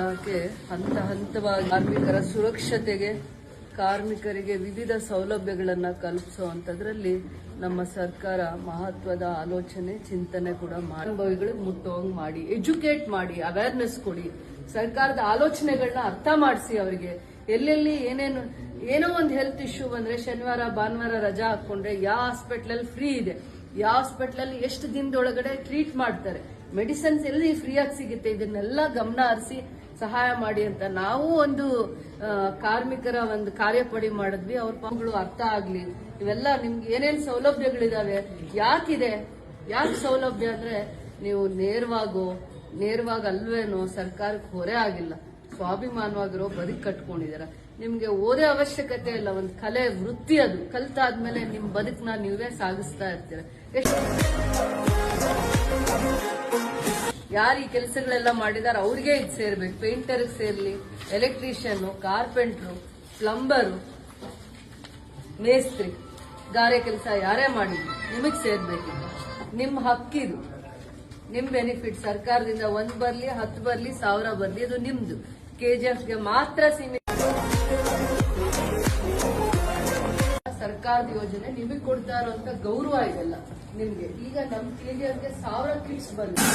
ದಿನಕ್ಕೆ ಹಂತ ಹಂತವಾಗಿ ಕಾರ್ಮಿಕರ ಸುರಕ್ಷತೆಗೆ, ಕಾರ್ಮಿಕರಿಗೆ ವಿವಿಧ ಸೌಲಭ್ಯಗಳನ್ನು ಕಲ್ಪಿಸುವಂಥದ್ರಲ್ಲಿ ನಮ್ಮ ಸರ್ಕಾರ ಮಹತ್ವದ ಆಲೋಚನೆ, ಚಿಂತನೆ ಕೂಡ ಅನುಭವಿಗಳಿಗೆ ಮುಟ್ಟುವಂಗೆ ಮಾಡಿ, ಎಜುಕೇಟ್ ಮಾಡಿ, ಅವೇರ್ನೆಸ್ ಕೊಡಿ, ಸರ್ಕಾರದ ಆಲೋಚನೆಗಳನ್ನ ಅರ್ಥ ಮಾಡಿಸಿ. ಅವರಿಗೆ ಎಲ್ಲೆಲ್ಲಿ ಏನೋ ಒಂದು ಹೆಲ್ತ್ ಇಶ್ಯೂ ಬಂದ್ರೆ ಶನಿವಾರ ಭಾನುವಾರ ರಜಾ ಹಾಕೊಂಡ್ರೆ ಯಾವ ಹಾಸ್ಪಿಟಲ್ ಫ್ರೀ ಇದೆ, ಯಾವ ಹಾಸ್ಪಿಟಲ್ ಎಷ್ಟು ದಿನದೊಳಗಡೆ ಟ್ರೀಟ್ ಮಾಡ್ತಾರೆ, ಮೆಡಿಸಿನ್ಸ್ ಎಲ್ಲಿ ಫ್ರೀಯಾಗಿ ಸಿಗುತ್ತೆ, ಇದನ್ನೆಲ್ಲ ಗಮನ ಹರಿಸಿ ಸಹಾಯ ಮಾಡಿ ಅಂತ ನಾವು ಒಂದು ಕಾರ್ಮಿಕರ ಒಂದು ಕಾರ್ಯಪಡಿ ಮಾಡಿದ್ವಿ. ಅವ್ರ ಪಾಪಗಳು ಅರ್ಥ ಆಗ್ಲಿ, ಇವೆಲ್ಲ ನಿಮ್ಗೆ ಏನೇನ್ ಸೌಲಭ್ಯಗಳಿದಾವೆ, ಯಾಕೆ ಸೌಲಭ್ಯ ಅಂದ್ರೆ ನೀವು ನೇರವಾಗಿ ಅಲ್ವೇನೋ ಸರ್ಕಾರಕ್ಕೆ ಹೊರೆ ಆಗಿಲ್ಲ, ಸ್ವಾಭಿಮಾನವಾಗಿರೋ ಬದುಕು ಕಟ್ಕೊಂಡಿದಾರ. ನಿಮ್ಗೆ ಓದೇ ಅವಶ್ಯಕತೆ ಇಲ್ಲ, ಒಂದು ಕಲೆ ವೃತ್ತಿ, ಅದು ಕಲ್ತಾದ್ಮೇಲೆ ನಿಮ್ ಬದುಕನ್ನ ನೀವೇ ಸಾಗಿಸ್ತಾ ಇರ್ತೀರ. ಯಾರು ಈ ಕೆಲಸಗಳೆಲ್ಲ ಮಾಡಿದಾರ ಅವ್ರಿಗೆ ಇದು ಸೇರ್ಬೇಕು. ಪೇಂಟರ್ ಸೇರ್ಲಿ, ಎಲೆಕ್ಟ್ರಿಷಿಯನ್, ಕಾರ್ಪೆಂಟ್ರು, ಪ್ಲಂಬರು, ಮೇಸ್ತ್ರಿ, ಗಾರೆ ಕೆಲಸ ಯಾರೇ ಮಾಡಿದ್ರು ನಿಮಗ್ ಸೇರ್ಬೇಕು. ನಿಮ್ ಹಕ್ಕಿದು, ನಿಮ್ ಬೆನಿಫಿಟ್ ಸರ್ಕಾರದಿಂದ 1 ಬರ್ಲಿ 10 ಬರ್ಲಿ 1000 ಬರ್ಲಿ, ಅದು ನಿಮ್ದು. ಕೆಜಿಎಫ್ಗೆ ಮಾತ್ರ ಸೀಮಿತ. ಸರ್ಕಾರದ ಯೋಜನೆ ನಿಮಗೆ ಕೊಡ್ತಾ ಇರುವಂತ ಗೌರವ ಇದೆಲ್ಲ ನಿಮ್ಗೆ. ಈಗ ನಮ್ ಕೆಜಿಎಫ್ಗೆ 1000 ಕಿಟ್ಸ್ ಬಂದಿದೆ.